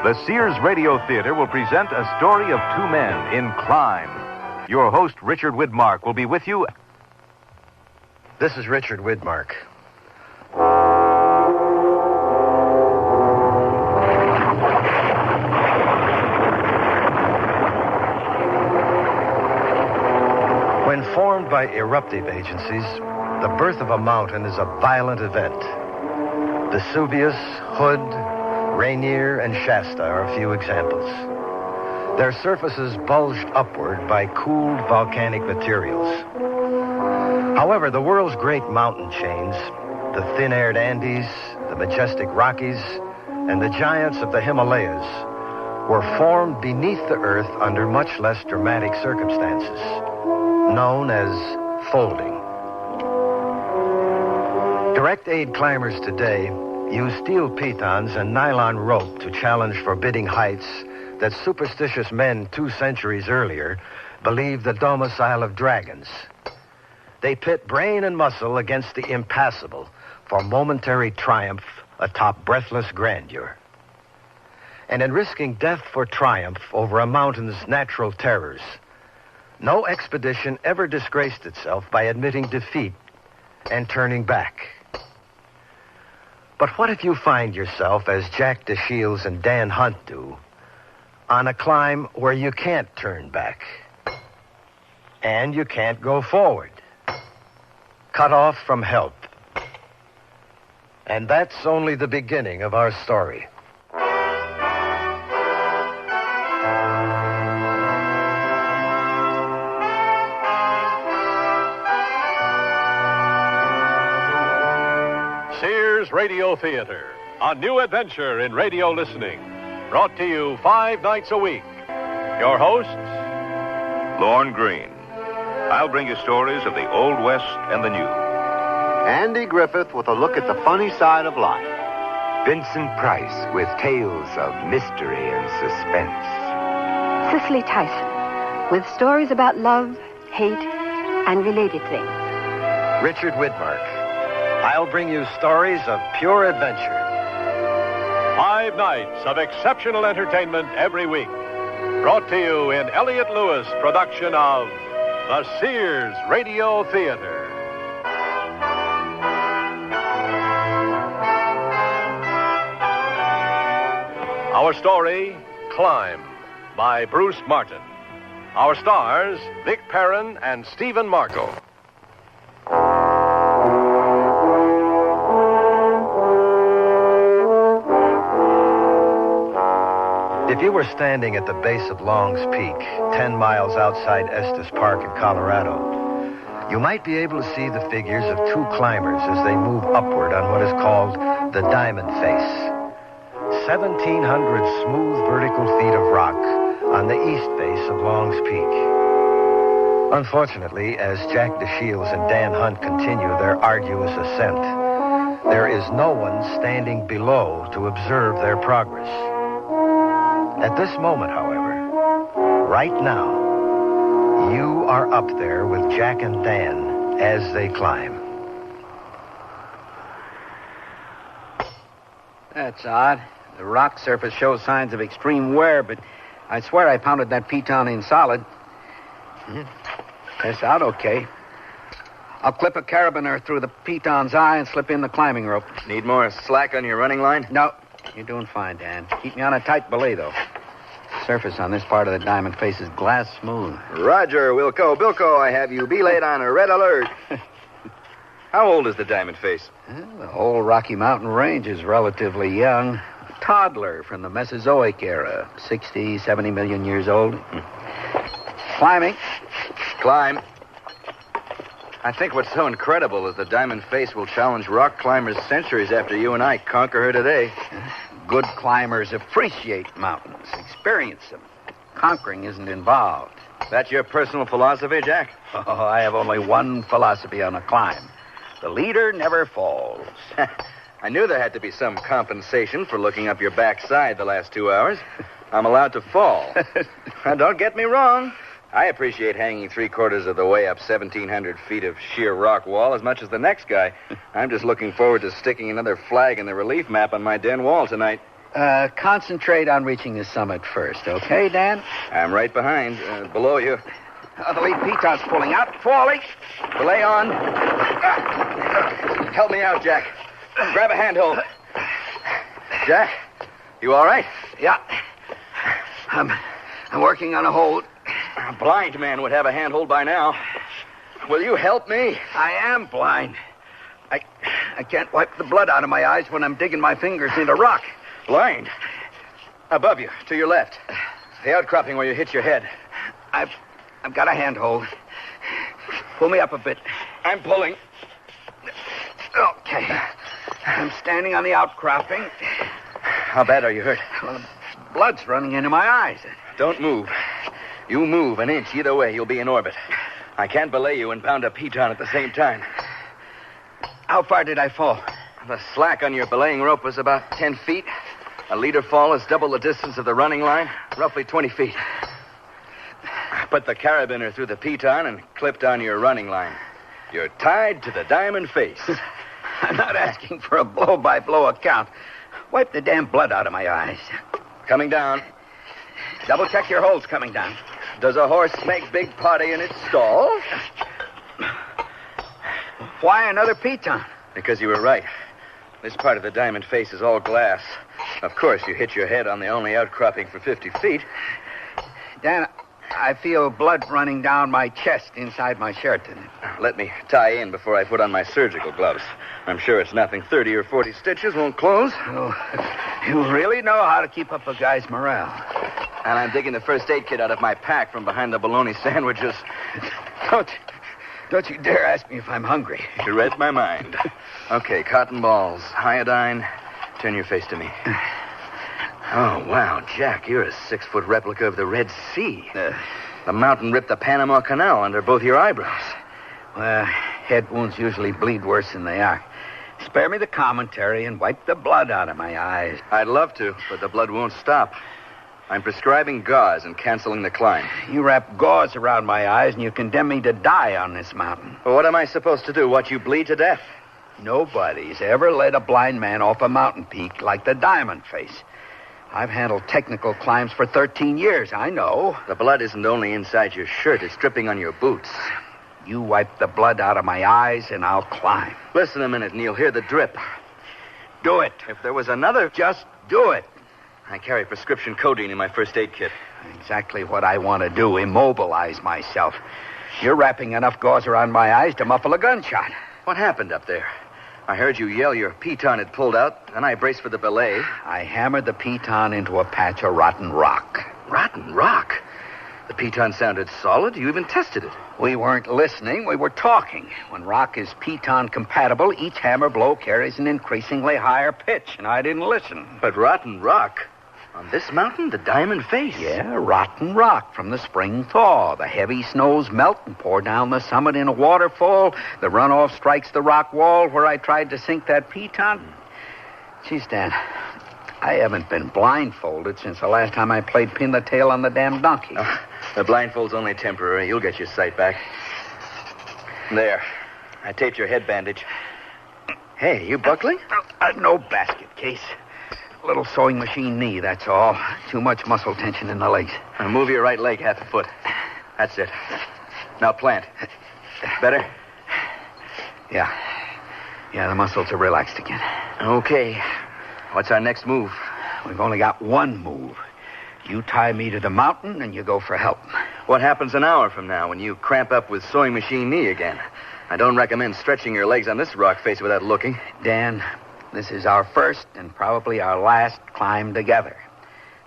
The Sears Radio Theater will present a story of two men in Climb. Your host, Richard Widmark, will be with you. This is Richard Widmark. When formed by eruptive agencies, the birth of a mountain is a violent event. Vesuvius, Hood, Rainier, and Shasta are a few examples. Their surfaces bulged upward by cooled volcanic materials. However, the world's great mountain chains, the thin-aired Andes, the majestic Rockies, and the giants of the Himalayas, were formed beneath the earth under much less dramatic circumstances, known as folding. Direct aid climbers today use steel pitons and nylon rope to challenge forbidding heights that superstitious men 2 centuries earlier believed the domicile of dragons. They pit brain and muscle against the impassable for momentary triumph atop breathless grandeur. And in risking death for triumph over a mountain's natural terrors, no expedition ever disgraced itself by admitting defeat and turning back. But what if you find yourself, as Jack DeShields and Dan Hunt do, on a climb where you can't turn back and you can't go forward, cut off from help? And that's only the beginning of our story. Sears Radio Theater, a new adventure in radio listening. Brought to you 5 nights a week. Your hosts, Lorne Green. I'll bring you stories of the Old West and the New. Andy Griffith with a look at the funny side of life. Vincent Price with tales of mystery and suspense. Cicely Tyson with stories about love, hate, and related things. Richard Widmark. I'll bring you stories of pure adventure. 5 nights of exceptional entertainment every week. Brought to you in Elliott Lewis production of the Sears Radio Theater. Our story, Climb, by Bruce Martin. Our stars, Vic Perrin and Stephen Marco. If you were standing at the base of Long's Peak, 10 miles outside Estes Park in Colorado, you might be able to see the figures of 2 climbers as they move upward on what is called the Diamond Face. 1,700 smooth vertical feet of rock on the east face of Long's Peak. Unfortunately, as Jack DeShields and Dan Hunt continue their arduous ascent, there is no one standing below to observe their progress. At this moment, however, right now, you are up there with Jack and Dan as they climb. That's odd. The rock surface shows signs of extreme wear, but I swear I pounded that piton in solid. Tests out okay. I'll clip a carabiner through the piton's eye and slip in the climbing rope. Need more slack on your running line? No, you're doing fine, Dan. Keep me on a tight belay, though. The surface on this part of the Diamond Face is glass smooth. Roger, Wilco. Bilko, I have you belayed on a red alert. How old is the Diamond Face? Well, the whole Rocky Mountain range is relatively young. A toddler from the Mesozoic era. 60, 70 million years old. Climbing. Climb. I think what's so incredible is the Diamond Face will challenge rock climbers centuries after you and I conquer her today. Good climbers appreciate mountains, experience them. Conquering isn't involved. That's your personal philosophy, Jack? Oh, I have only one philosophy on a climb. The leader never falls. I knew there had to be some compensation for looking up your backside the last 2 hours. I'm allowed to fall. Now, don't get me wrong. I appreciate hanging 3/4 of the way up 1,700 feet of sheer rock wall as much as the next guy. I'm just looking forward to sticking another flag in the relief map on my den wall tonight. Concentrate on reaching the summit first, okay, Dan? I'm right behind, below you. The lead piton's pulling out, falling. Belay on. Help me out, Jack. Grab a handhold. Jack, you all right? Yeah. I'm working on a hold. A blind man would have a handhold by now. Will you help me? I am blind. I can't wipe the blood out of my eyes when I'm digging my fingers into rock. Blind? Above you, to your left. The outcropping where you hit your head. I've got a handhold. Pull me up a bit. I'm pulling. Okay. I'm standing on the outcropping. How bad are you hurt? Well, the blood's running into my eyes. Don't move. You move an inch either way, you'll be in orbit. I can't belay you and pound a piton at the same time. How far did I fall? The slack on your belaying rope was about 10 feet. A leader fall is double the distance of the running line, roughly 20 feet. Put the carabiner through the piton and clipped on your running line. You're tied to the diamond face. I'm not asking for a blow-by-blow account. Wipe the damn blood out of my eyes. Coming down. Double-check your holes coming down. Does a horse make big potty in its stall? Why another piton? Because you were right. This part of the diamond face is all glass. Of course, you hit your head on the only outcropping for 50 feet. Dan, I feel blood running down my chest inside my shirt. Let me tie in before I put on my surgical gloves. I'm sure it's nothing. 30 or 40 stitches won't close. Oh, you really know how to keep up a guy's morale. And I'm digging the first aid kit out of my pack from behind the bologna sandwiches. Don't you dare ask me if I'm hungry. You read my mind. Okay, cotton balls, iodine. Turn your face to me. Oh, wow, Jack, you're a 6-foot replica of the Red Sea. The mountain ripped the Panama Canal under both your eyebrows. Well, head wounds usually bleed worse than they are. Spare me the commentary and wipe the blood out of my eyes. I'd love to, but the blood won't stop. I'm prescribing gauze and canceling the climb. You wrap gauze around my eyes and you condemn me to die on this mountain. Well, what am I supposed to do? Watch you bleed to death? Nobody's ever led a blind man off a mountain peak like the Diamond Face. I've handled technical climbs for 13 years, I know. The blood isn't only inside your shirt, it's dripping on your boots. You wipe the blood out of my eyes and I'll climb. Listen a minute and you'll hear the drip. Do it. If there was another... Just do it. I carry prescription codeine in my first aid kit. Exactly what I want to do, immobilize myself. You're wrapping enough gauze around my eyes to muffle a gunshot. What happened up there? I heard you yell your piton had pulled out, then I braced for the belay. I hammered the piton into a patch of rotten rock. Rotten rock? The piton sounded solid. You even tested it. We weren't listening. We were talking. When rock is piton compatible, each hammer blow carries an increasingly higher pitch, and I didn't listen. But rotten rock? On this mountain, the Diamond Face? Yeah, rotten rock from the spring thaw. The heavy snows melt and pour down the summit in a waterfall. The runoff strikes the rock wall where I tried to sink that piton. Gee, Stan, I haven't been blindfolded since the last time I played pin the tail on the damn donkey. The blindfold's only temporary. You'll get your sight back. There. I taped your head bandage. Hey, you buckling? No basket case. Little sewing machine knee, that's all. Too much muscle tension in the legs. Now move your right leg half a foot. That's it. Now plant. Better? Yeah. Yeah, the muscles are relaxed again. Okay. What's our next move? We've only got one move. You tie me to the mountain and you go for help. What happens an hour from now when you cramp up with sewing machine knee again? I don't recommend stretching your legs on this rock face without looking. Dan, this is our first and probably our last climb together.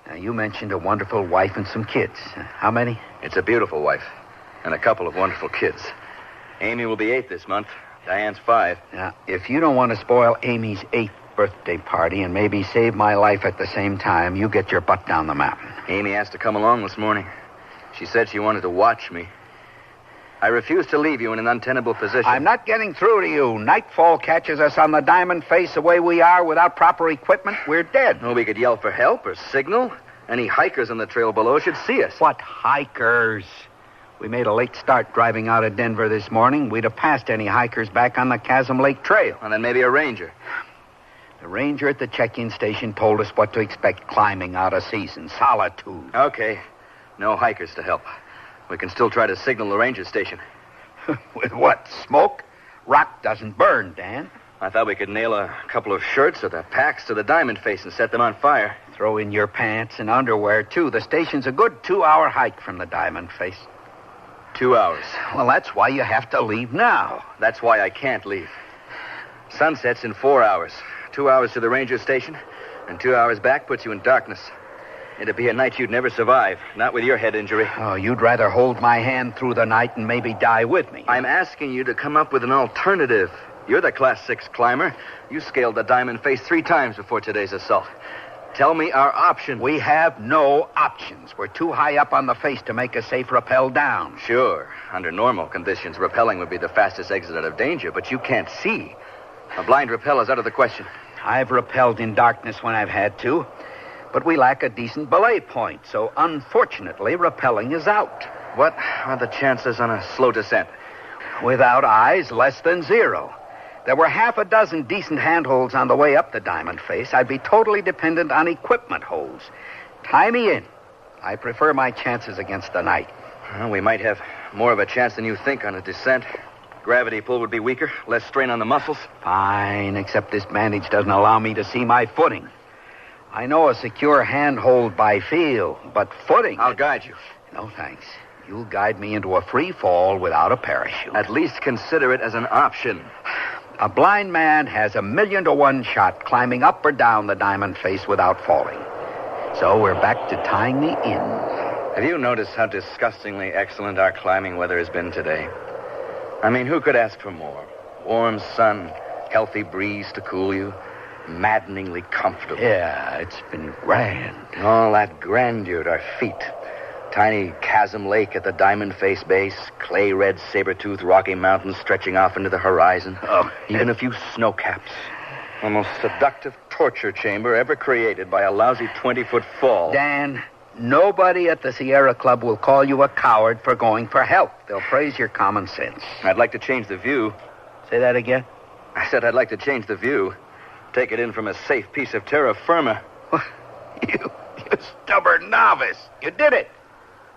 Now, you mentioned a wonderful wife and some kids. How many? It's a beautiful wife and a couple of wonderful kids. Amy will be 8 this month. Diane's 5. Now, if you don't want to spoil Amy's 8th birthday party and maybe save my life at the same time, you get your butt down the mountain. Amy asked to come along this morning. She said she wanted to watch me. I refuse to leave you in an untenable position. I'm not getting through to you. Nightfall catches us on the Diamond Face the way we are without proper equipment. We're dead. Well, we could yell for help or signal. Any hikers on the trail below should see us. What hikers? We made a late start driving out of Denver this morning. We'd have passed any hikers back on the Chasm Lake Trail. And then maybe a ranger. The ranger at the check-in station told us what to expect climbing out of season. Solitude. Okay. No hikers to help. We can still try to signal the ranger station. With what? Smoke? Rock doesn't burn, Dan. I thought we could nail a couple of shirts or the packs to the diamond face and set them on fire. Throw in your pants and underwear, too. The station's a good 2-hour hike from the diamond face. 2 hours. Well, that's why you have to leave now. That's why I can't leave. Sunset's in 4 hours. 2 hours to the ranger station, and 2 hours back puts you in darkness. It'd be a night you'd never survive, not with your head injury. Oh, you'd rather hold my hand through the night and maybe die with me. I'm asking you to come up with an alternative. You're the Class 6 climber. You scaled the diamond face 3 times before today's assault. Tell me our options. We have no options. We're too high up on the face to make a safe rappel down. Sure. Under normal conditions, rappelling would be the fastest exit out of danger, but you can't see. A blind rappel is out of the question. I've rappelled in darkness when I've had to, but we lack a decent belay point, so unfortunately, rappelling is out. What are the chances on a slow descent? Without eyes, less than 0. There were half a dozen decent handholds on the way up the diamond face. I'd be totally dependent on equipment holes. Tie me in. I prefer my chances against the night. Well, we might have more of a chance than you think on a descent. Gravity pull would be weaker, less strain on the muscles. Fine, except this bandage doesn't allow me to see my footing. I know a secure handhold by feel, but footing... I'll guide you. No, thanks. You'll guide me into a free fall without a parachute. At least consider it as an option. A blind man has 1,000,000 to 1 shot climbing up or down the diamond face without falling. So we're back to tying me in. Have you noticed how disgustingly excellent our climbing weather has been today? I mean, who could ask for more? Warm sun, healthy breeze to cool you, maddeningly comfortable. Yeah, it's been grand. All that grandeur at our feet. Tiny chasm lake at the diamond face base, clay-red saber-toothed Rocky Mountains stretching off into the horizon. Oh, even a few snow caps. The most seductive torture chamber ever created by a lousy 20-foot fall. Dan, nobody at the Sierra Club will call you a coward for going for help. They'll praise your common sense. I'd like to change the view. Say that again? I said I'd like to change the view. Take it in from a safe piece of terra firma. You stubborn novice. You did it.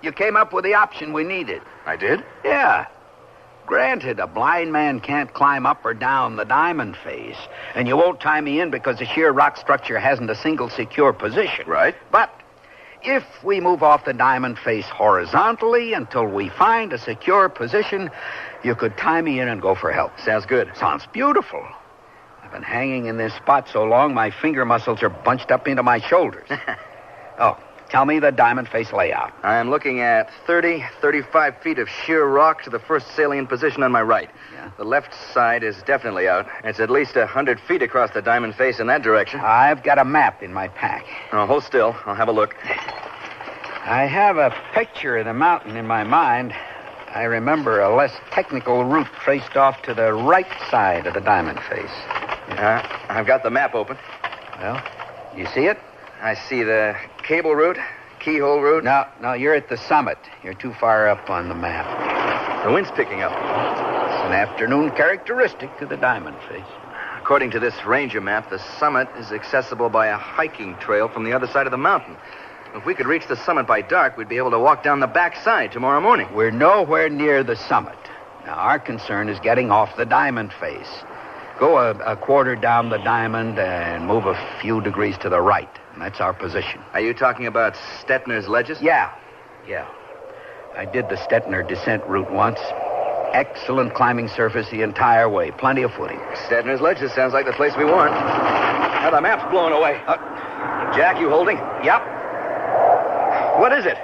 You came up with the option we needed. I did? Yeah. Granted, a blind man can't climb up or down the diamond face, and you won't tie me in because the sheer rock structure hasn't a single secure position. Right. But if we move off the diamond face horizontally until we find a secure position, you could tie me in and go for help. Sounds good. Sounds beautiful. I've been hanging in this spot so long, my finger muscles are bunched up into my shoulders. Oh, tell me the diamond face layout. I'm looking at 35 feet of sheer rock to the first salient position on my right. Yeah. The left side is definitely out. It's at least 100 feet across the diamond face in that direction. I've got a map in my pack. Oh, hold still. I'll have a look. I have a picture of the mountain in my mind. I remember a less technical route traced off to the right side of the diamond face. I've got the map open. Well, you see it? I see the cable route, keyhole route. No, you're at the summit. You're too far up on the map. The wind's picking up. It's an afternoon characteristic to the diamond face. According to this ranger map, the summit is accessible by a hiking trail from the other side of the mountain. If we could reach the summit by dark, we'd be able to walk down the back side tomorrow morning. We're nowhere near the summit. Now, our concern is getting off the diamond face. Go a quarter down the diamond and move a few degrees to the right. And that's our position. Are you talking about Stetner's Ledges? Yeah. I did the Stetner descent route once. Excellent climbing surface the entire way. Plenty of footing. Stetner's Ledges sounds like the place we want. Now the map's blown away. Jack, you holding? Yep. What is it?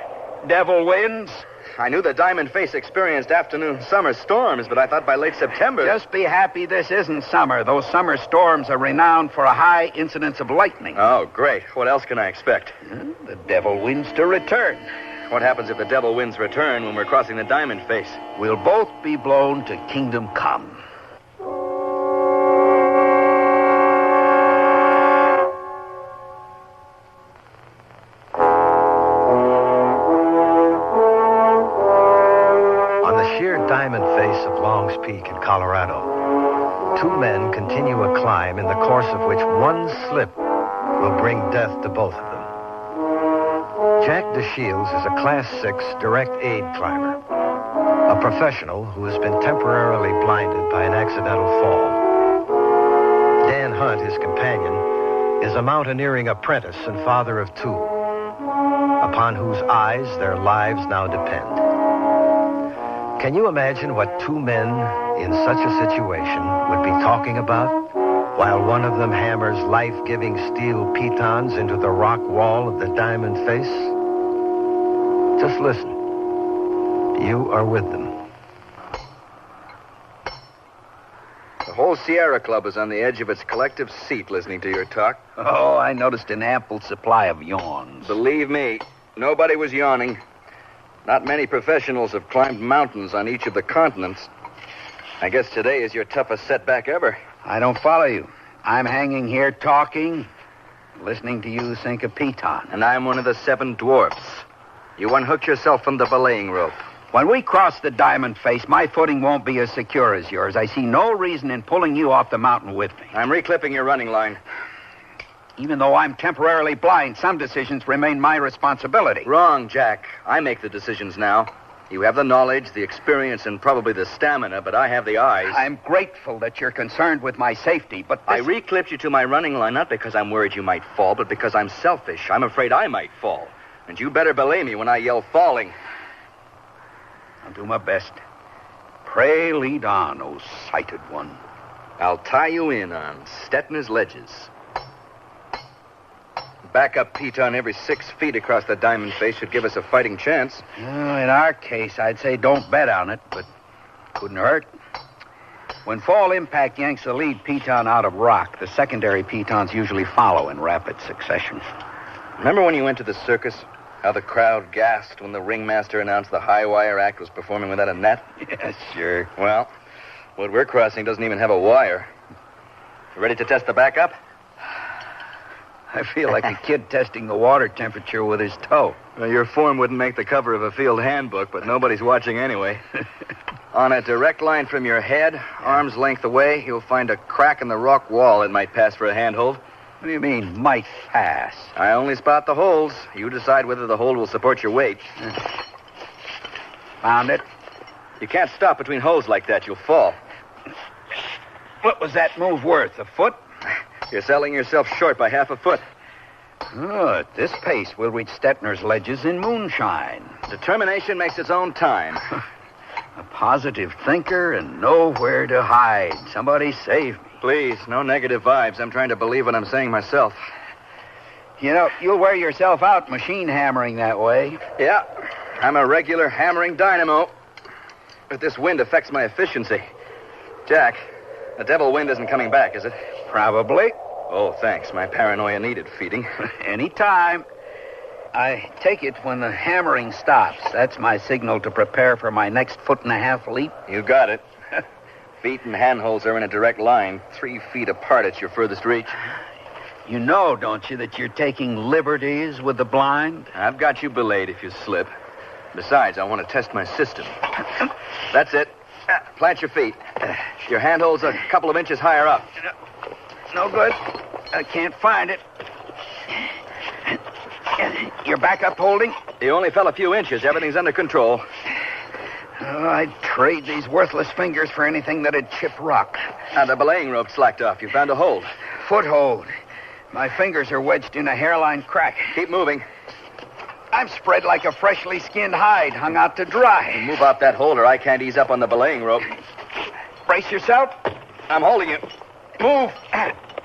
Devil winds. I knew the Diamond Face experienced afternoon summer storms, but I thought by late September... Just be happy this isn't summer. Those summer storms are renowned for a high incidence of lightning. Oh, great. What else can I expect? The devil winds to return. What happens if the devil winds return when we're crossing the Diamond Face? We'll both be blown to kingdom come. Diamond face of Long's Peak in Colorado, two men continue a climb in the course of which one slip will bring death to both of them. Jack DeShields is a Class 6 direct aid climber, a professional who has been temporarily blinded by an accidental fall. Dan Hunt, his companion, is a mountaineering apprentice and father of two, upon whose eyes their lives now depend. Can you imagine what two men in such a situation would be talking about while one of them hammers life-giving steel pitons into the rock wall of the diamond face? Just listen. You are with them. The whole Sierra Club is on the edge of its collective seat listening to your talk. Oh, I noticed an ample supply of yawns. Believe me, nobody was yawning. Not many professionals have climbed mountains on each of the continents. I guess today is your toughest setback ever. I don't follow you. I'm hanging here talking, listening to you sink a piton. And I'm one of the 7 dwarfs. You unhooked yourself from the belaying rope. When we cross the diamond face, my footing won't be as secure as yours. I see no reason in pulling you off the mountain with me. I'm reclipping your running line. Even though I'm temporarily blind, some decisions remain my responsibility. Wrong, Jack. I make the decisions now. You have the knowledge, the experience, and probably the stamina, but I have the eyes. I'm grateful that you're concerned with my safety, but I reclipped you to my running line not because I'm worried you might fall, but because I'm selfish. I'm afraid I might fall. And you better belay me when I yell falling. I'll do my best. Pray lead on, O sighted one. I'll tie you in on Stetner's ledges. Backup piton every 6 feet across the diamond face should give us a fighting chance. Well, in our case, I'd say don't bet on it, but couldn't hurt. When fall impact yanks the lead piton out of rock, the secondary pitons usually follow in rapid succession. Remember when you went to the circus? How the crowd gasped when the ringmaster announced the high wire act was performing without a net? Yes, sure. Well, what we're crossing doesn't even have a wire. You ready to test the backup? I feel like a kid testing the water temperature with his toe. Well, your form wouldn't make the cover of a field handbook, but nobody's watching anyway. On a direct line from your head, arm's length away, you'll find a crack in the rock wall that might pass for a handhold. What do you mean, might pass? I only spot the holes. You decide whether the hold will support your weight. Found it. You can't stop between holes like that. You'll fall. What was that move worth? A foot? You're selling yourself short by half a foot. Oh, at this pace, we'll reach Stetner's ledges in moonshine. Determination makes its own time. A positive thinker and know where to hide. Somebody save me. Please, no negative vibes. I'm trying to believe what I'm saying myself. You know, you'll wear yourself out machine hammering that way. Yeah, I'm a regular hammering dynamo. But this wind affects my efficiency. Jack, the devil wind isn't coming back, is it? Probably. Oh, thanks. My paranoia needed feeding. Anytime. I take it when the hammering stops. That's my signal to prepare for my next 1.5 leap. You got it. Feet and handholds are in a direct line. 3 feet apart at your furthest reach. You know, don't you, that you're taking liberties with the blind? I've got you belayed if you slip. Besides, I want to test my system. That's it. Plant your feet. Your handholds a couple of inches higher up. No good. I can't find it. Your backup holding? You only fell a few inches. Everything's under control. Oh, I'd trade these worthless fingers for anything that'd chip rock. Now, the belaying rope slacked off. You found a hold. Foothold. My fingers are wedged in a hairline crack. Keep moving. I'm spread like a freshly skinned hide, hung out to dry. Move off that hold or I can't ease up on the belaying rope. Brace yourself. I'm holding you. Move.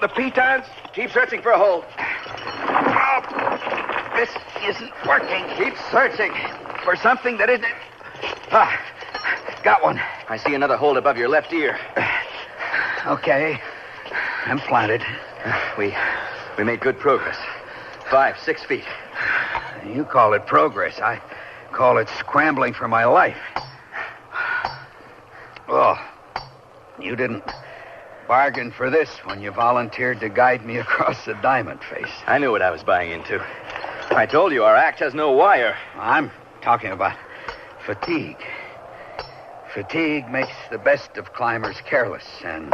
The pitons. Keep searching for a hold. Oh, this isn't working. Keep searching. For something that isn't... Ah, got one. I see another hold above your left ear. Okay. I'm planted. We made good progress. 5, 6 feet. You call it progress. I call it scrambling for my life. Oh, you didn't bargain for this when you volunteered to guide me across the diamond face. I knew what I was buying into. I told you our act has no wire. I'm talking about fatigue. Fatigue makes the best of climbers careless, and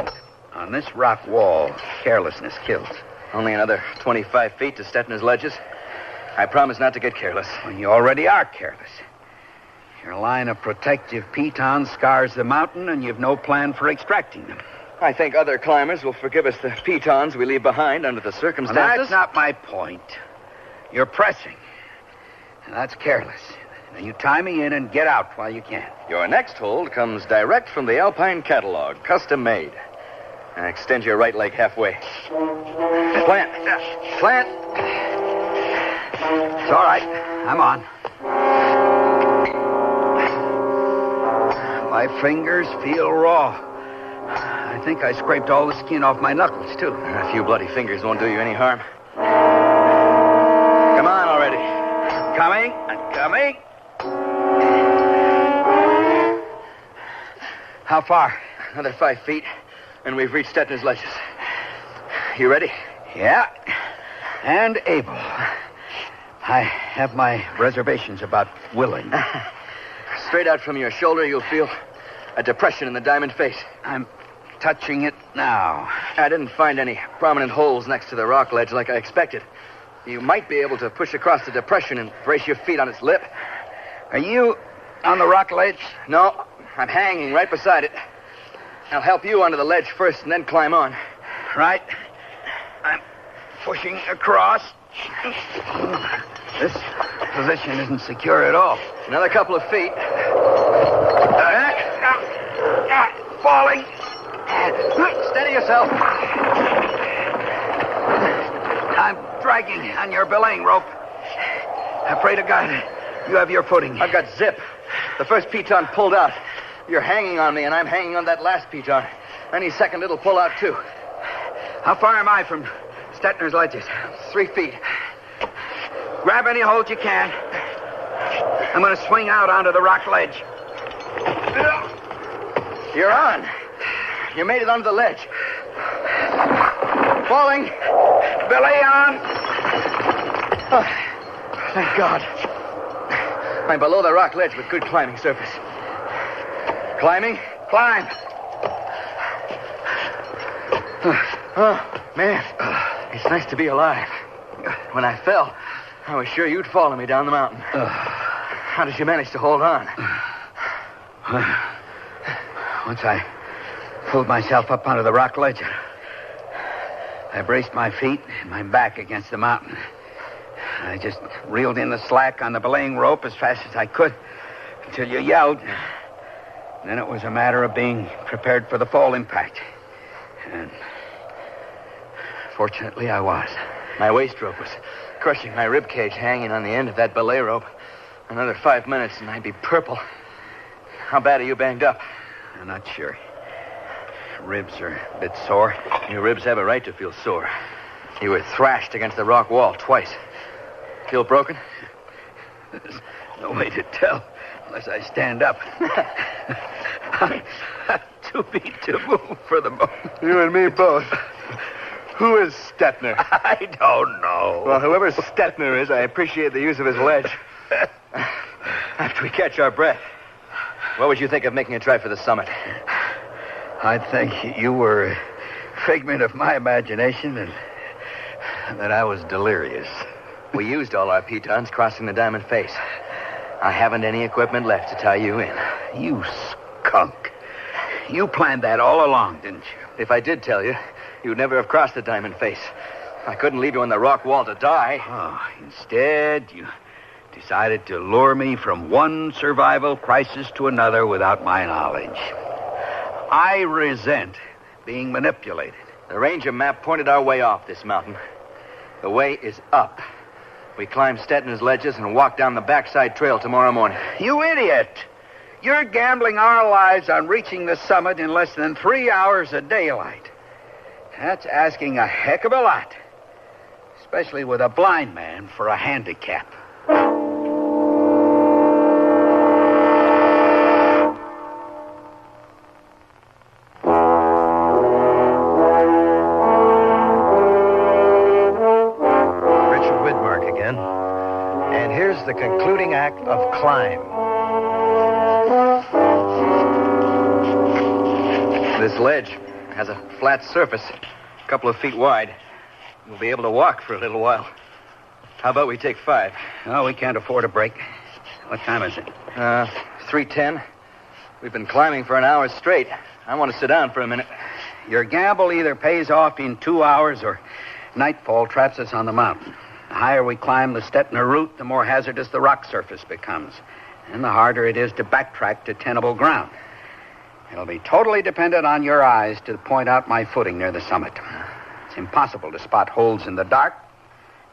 On this rock wall, carelessness kills. Only another 25 feet to Stetner's ledges. I promise not to get careless. Well, you already are careless. Your line of protective pitons scars the mountain, and you've no plan for extracting them. I think other climbers will forgive us the pitons we leave behind under the circumstances. Well, that's not my point. You're pressing. And that's careless. Now, you tie me in and get out while you can. Your next hold comes direct from the Alpine catalog, custom made. And extend your right leg halfway. Plant. Plant. It's all right. I'm on. My fingers feel raw. I think I scraped all the skin off my knuckles, too. A few bloody fingers won't do you any harm. Come on already. Coming. I'm coming. How far? Another 5 feet, and we've reached Stetner's ledges. You ready? Yeah. And able. I have my reservations about willing. Straight out from your shoulder, you'll feel a depression in the diamond face. I'm touching it now. I didn't find any prominent holes next to the rock ledge like I expected. You might be able to push across the depression and brace your feet on its lip. Are you on the rock ledge? No, I'm hanging right beside it. I'll help you onto the ledge first and then climb on. Right. I'm pushing across. This position isn't secure at all. Another couple of feet. Falling. Steady yourself. I'm dragging on your belaying rope. I pray to God you have your footing. I've got zip. The first piton pulled out. You're hanging on me, and I'm hanging on that last piton. Any second it'll pull out, too. How far am I from Stetner's ledges? 3 feet. Grab any hold you can. I'm going to swing out onto the rock ledge. You're on. You made it onto the ledge. Falling. Belay on. Oh, thank God. I'm below the rock ledge with good climbing surface. Climbing? Climb. Oh, man. It's nice to be alive. When I fell, I was sure you'd follow me down the mountain. How did you manage to hold on? Once I pulled myself up onto the rock ledge, I braced my feet and my back against the mountain. I just reeled in the slack on the belaying rope as fast as I could until you yelled. Then it was a matter of being prepared for the fall impact. And fortunately, I was. My waist rope was crushing my rib cage hanging on the end of that belay rope. Another 5 minutes and I'd be purple. How bad are you banged up? I'm not sure. Ribs are a bit sore. Your ribs have a right to feel sore. You were thrashed against the rock wall twice. Feel broken? There's no way to tell unless I stand up. I'm too beat to move for the moment. You and me both. Who is Stetner? I don't know. Well, whoever Stetner is, I appreciate the use of his ledge. After we catch our breath, what would you think of making a try for the summit? I'd think you were a figment of my imagination and that I was delirious. We used all our pitons crossing the diamond face. I haven't any equipment left to tie you in. You skunk. You planned that all along, didn't you? If I did tell you, you'd never have crossed the diamond face. I couldn't leave you on the rock wall to die. Oh, instead, you decided to lure me from one survival crisis to another without my knowledge. I resent being manipulated. The ranger map pointed our way off this mountain. The way is up. We climb Stetner's ledges and walk down the backside trail tomorrow morning. You idiot! You're gambling our lives on reaching the summit in less than 3 hours of daylight. That's asking a heck of a lot. Especially with a blind man for a handicap. The concluding act of Climb. This ledge Has a flat surface, a couple of feet wide. We'll be able to walk for a little while. How about we take 5? Oh, we can't afford a break. What time is it? 3:10. We've been climbing for an hour straight. I want to sit down for a minute. Your gamble either pays off in 2 hours or nightfall traps us on the mountain. The higher we climb the Stettner route, the more hazardous the rock surface becomes. And the harder it is to backtrack to tenable ground. It'll be totally dependent on your eyes to point out my footing near the summit. It's impossible to spot holes in the dark.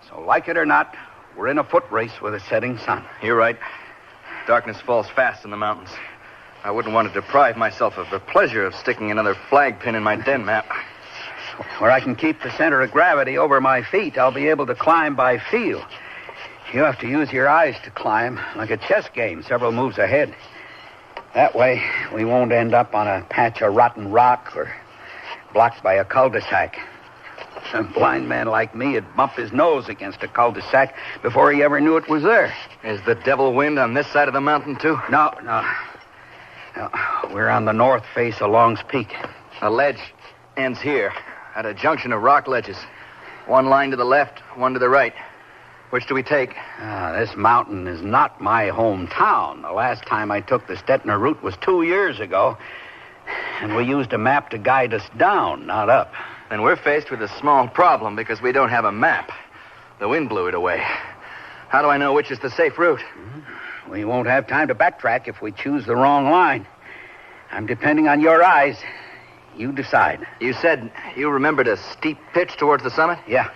So, like it or not, we're in a foot race with a setting sun. You're right. Darkness falls fast in the mountains. I wouldn't want to deprive myself of the pleasure of sticking another flag pin in my den map. Where I can keep the center of gravity over my feet, I'll be able to climb by feel. You have to use your eyes to climb, like a chess game, several moves ahead. That way, we won't end up on a patch of rotten rock or blocked by a cul-de-sac. A blind man like me would bump his nose against a cul-de-sac before he ever knew it was there. Is the devil wind on this side of the mountain, too? No. We're on the north face of Long's Peak. A ledge ends here, at a junction of rock ledges. One line to the left, one to the right. Which do we take? This mountain is not my hometown. The last time I took the Stettner route was 2 years ago. And we used a map to guide us down, not up. And we're faced with a small problem because we don't have a map. The wind blew it away. How do I know which is the safe route? We won't have time to backtrack if we choose the wrong line. I'm depending on your eyes. You decide. You said you remembered a steep pitch towards the summit? Yeah.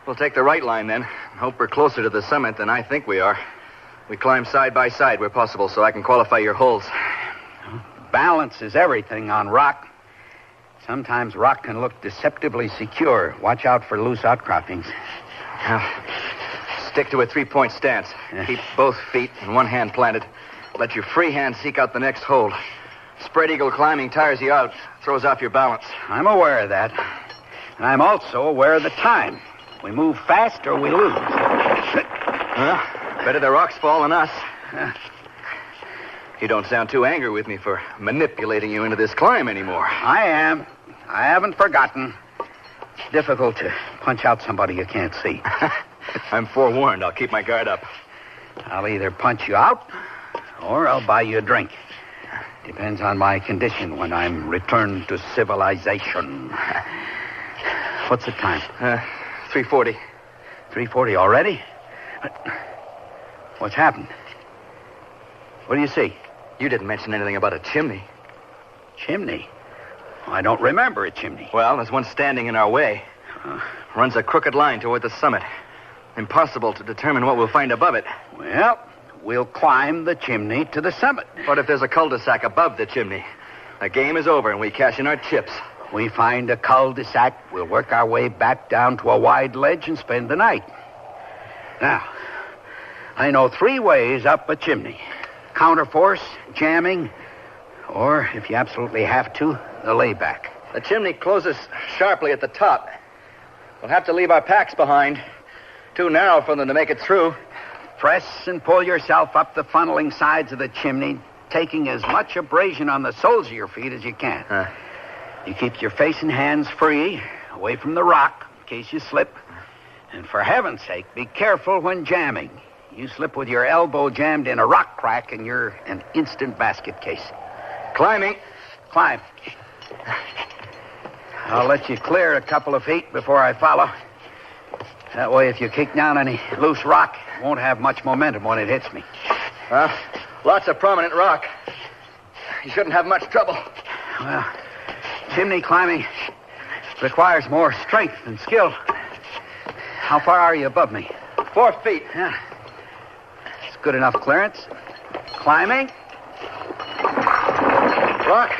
We'll take the right line then. Hope we're closer to the summit than I think we are. We climb side by side where possible so I can qualify your holes. Balance is everything on rock. Sometimes rock can look deceptively secure. Watch out for loose outcroppings. Now, stick to a 3-point stance. Yeah. Keep both feet and one hand planted. Let your free hand seek out the next hold. Spread eagle climbing tires you out, throws off your balance. I'm aware of that. And I'm also aware of the time. We move fast or we lose. Well, better the rocks fall than us. You don't sound too angry with me for manipulating you into this climb anymore. I am. I haven't forgotten. It's difficult to punch out somebody you can't see. I'm forewarned. I'll keep my guard up. I'll either punch you out or I'll buy you a drink. Depends on my condition when I'm returned to civilization. What's the time? 3:40. 3:40 already? What's happened? What do you see? You didn't mention anything about a chimney. Chimney? I don't remember a chimney. Well, there's one standing in our way. Runs a crooked line toward the summit. Impossible to determine what we'll find above it. Well, we'll climb the chimney to the summit. What if there's a cul-de-sac above the chimney? The game is over and we cash in our chips. We find a cul-de-sac, we'll work our way back down to a wide ledge and spend the night. Now, I know 3 ways up a chimney. Counterforce, jamming, or, if you absolutely have to, the layback. The chimney closes sharply at the top. We'll have to leave our packs behind. Too narrow for them to make it through. Press and pull yourself up the funneling sides of the chimney, taking as much abrasion on the soles of your feet as you can. You keep your face and hands free, away from the rock, in case you slip. And for heaven's sake, be careful when jamming. You slip with your elbow jammed in a rock crack and you're an instant basket case. Climbing. Climb. I'll let you clear a couple of feet before I follow. That way, if you kick down any loose rock, it won't have much momentum when it hits me. Lots of prominent rock. You shouldn't have much trouble. Well, chimney climbing requires more strength and skill. How far are you above me? 4 feet. Yeah. It's good enough clearance. Climbing. Rock.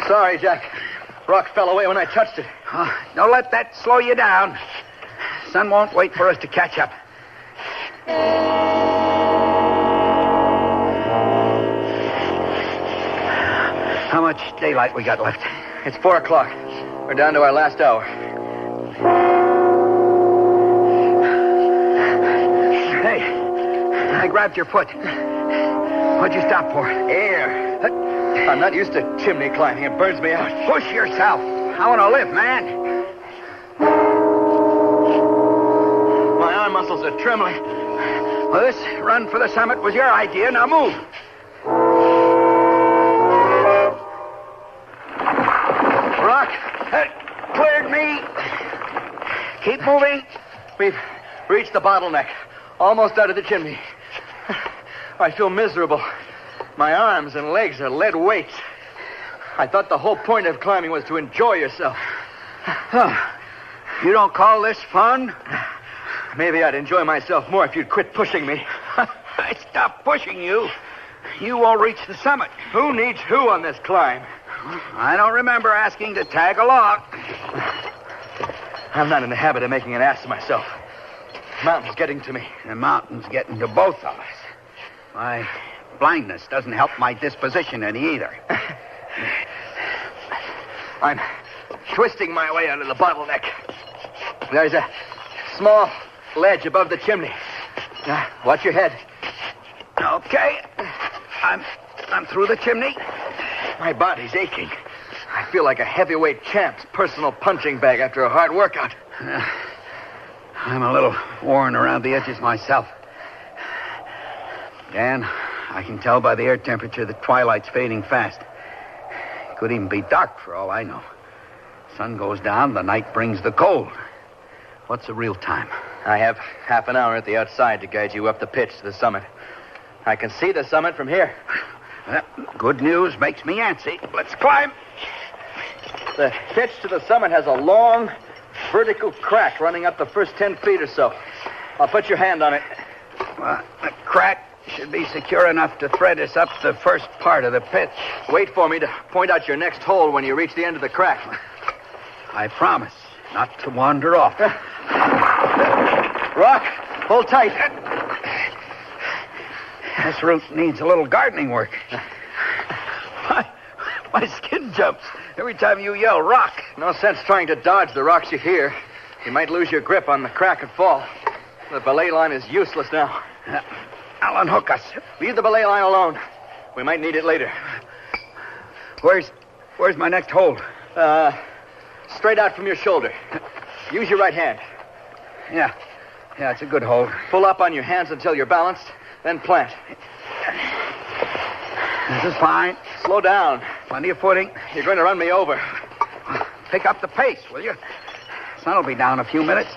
Sorry, Jack. Rock fell away when I touched it. Don't let that slow you down. Sun won't wait for us to catch up. How much daylight we got left? It's 4 o'clock. We're down to our last hour. Hey, I grabbed your foot. What'd you stop for? Air. I'm not used to chimney climbing. It burns me out. Push yourself. I want to live, man. My arm muscles are trembling. Well, this run for the summit was your idea. Now move. Rock! Cleared me. Keep moving. We've reached the bottleneck. Almost out of the chimney. I feel miserable. My arms and legs are lead weights. I thought the whole point of climbing was to enjoy yourself. You don't call this fun? Maybe I'd enjoy myself more if you'd quit pushing me. I stopped pushing you. You won't reach the summit. Who needs who on this climb? I don't remember asking to tag along. I'm not in the habit of making an ass of myself. The mountain's getting to me. The mountain's getting to both of us. My blindness doesn't help my disposition any either. I'm twisting my way out of the bottleneck. There's a small ledge above the chimney. Now, watch your head. Okay. I'm through the chimney. My body's aching. I feel like a heavyweight champ's personal punching bag after a hard workout. I'm a little worn around the edges myself. Dan, I can tell by the air temperature that twilight's fading fast. It could even be dark for all I know. Sun goes down, the night brings the cold. What's the real time? I have half an hour at the outside to guide you up the pitch to the summit. I can see the summit from here. Good news makes me antsy. Let's climb. The pitch to the summit has a long, vertical crack running up the first 10 feet or so. I'll put your hand on it. The crack should be secure enough to thread us up the first part of the pitch. Wait for me to point out your next hole when you reach the end of the crack. I promise not to wander off. Rock, hold tight. This route needs a little gardening work. My skin jumps every time you yell rock. No sense trying to dodge the rocks you hear. You might lose your grip on the crack and fall. The belay line is useless now. I'll unhook us. Leave the belay line alone. We might need it later. Where's my next hold? Straight out from your shoulder. Use your right hand. Yeah, it's a good hold. Pull up on your hands until you're balanced, then plant. This is fine. Slow down. Plenty of footing. You're going to run me over. Pick up the pace, will you? Sun will be down a few minutes.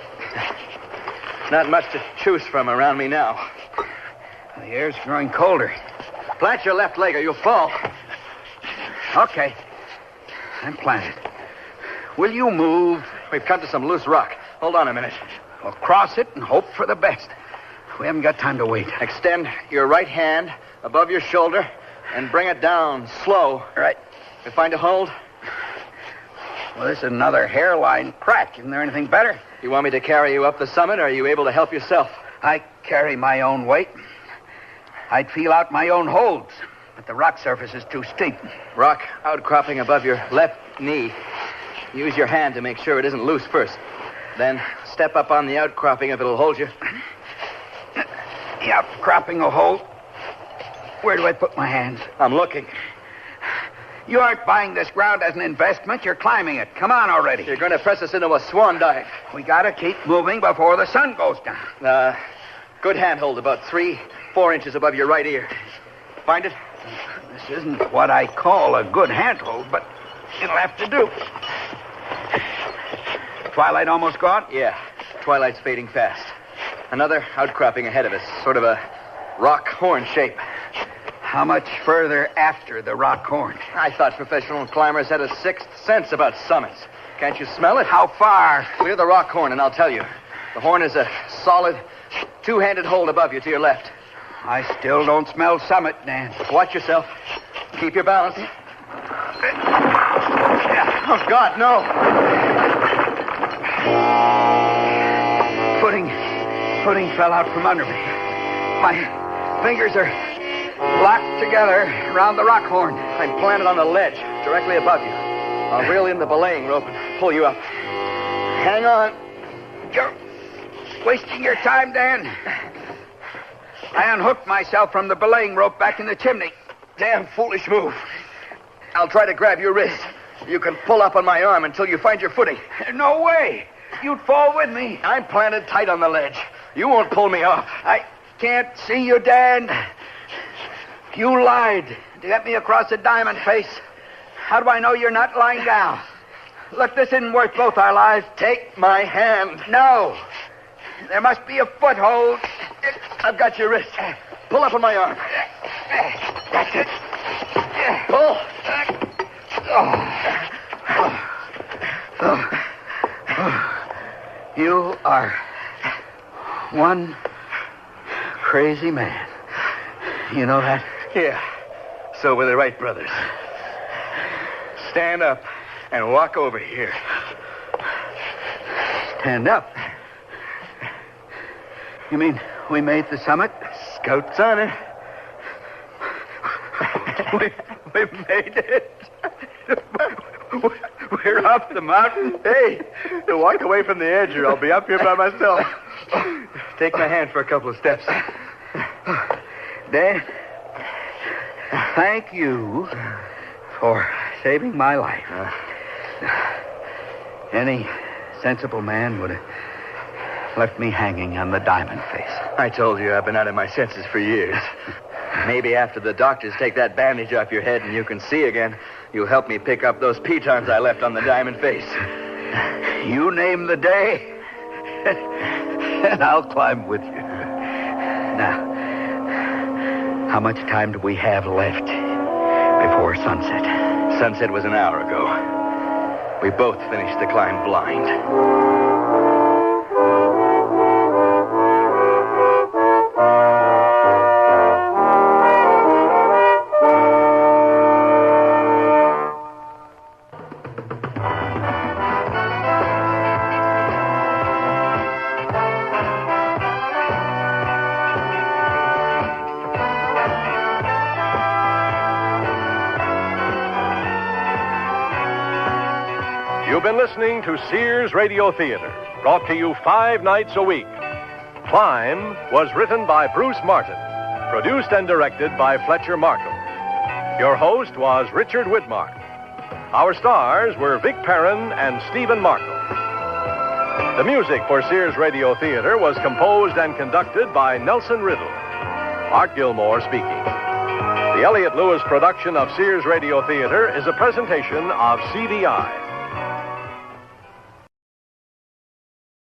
Not much to choose from around me now. The air's growing colder. Plant your left leg or you'll fall. Okay. I'm planted. Will you move? We've come to some loose rock. Hold on a minute. We'll cross it and hope for the best. We haven't got time to wait. Extend your right hand above your shoulder and bring it down slow. All right. You find a hold? Well, this is another hairline crack. Isn't there anything better? You want me to carry you up the summit, or are you able to help yourself? I carry my own weight. I'd feel out my own holds, but the rock surface is too steep. Rock outcropping above your left knee. Use your hand to make sure it isn't loose first. Then step up on the outcropping if it'll hold you. The outcropping will hold. Where do I put my hands? I'm looking. You aren't buying this ground as an investment. You're climbing it. Come on already. You're going to press us into a swan dive. We got to keep moving before the sun goes down. Good handhold, about 3-4 inches above your right ear. Find it? This isn't what I call a good handhold, but it'll have to do. Twilight almost gone? Yeah. Twilight's fading fast. Another outcropping ahead of us. Sort of a rock horn shape. How much further after the rock horn? I thought professional climbers had a sixth sense about summits. Can't you smell it? How far? Clear the rock horn and I'll tell you. The horn is a solid, two-handed hold above you to your left. I still don't smell summit, Dan. Watch yourself. Keep your balance. Oh, God, no. Footing fell out from under me. My fingers are locked together around the rock horn. I'm planted on the ledge directly above you. I'll reel in the belaying rope and pull you up. Hang on. You're wasting your time, Dan. I unhooked myself from the belaying rope back in the chimney. damn foolish move. I'll try to grab your wrist. You can pull up on my arm until you find your footing. No way. You'd fall with me. I'm planted tight on the ledge. You won't pull me off. I can't see you, Dad. You lied to get me across the diamond face. How do I know you're not lying down? Look, this isn't worth both our lives. Take my hand. No. There must be a foothold. I've got your wrist. Pull up on my arm. That's it. Pull. You are one crazy man. You know that? Yeah. So were the Wright brothers. Stand up and walk over here. Stand up? You mean we made the summit? Scout's honor. We made it. We're up the mountain. Hey, walk away from the edge or I'll be up here by myself. Take my hand for a couple of steps. Dad, thank you for saving my life. Any sensible man would have left me hanging on the diamond face. I told you I've been out of my senses for years. Maybe after the doctors take that bandage off your head and you can see again, you'll help me pick up those pitons I left on the diamond face. You name the day, and I'll climb with you. Now, how much time do we have left before sunset? Sunset was an hour ago. We both finished the climb blind. You've been listening to Sears Radio Theater, brought to you 5 nights a week. Climb was written by Bruce Martin, produced and directed by Fletcher Markham. Your host was Richard Widmark. Our stars were Vic Perrin and Stephen Markle. The music for Sears Radio Theater was composed and conducted by Nelson Riddle. Art Gilmore speaking. The Elliott Lewis production of Sears Radio Theater is a presentation of CDI.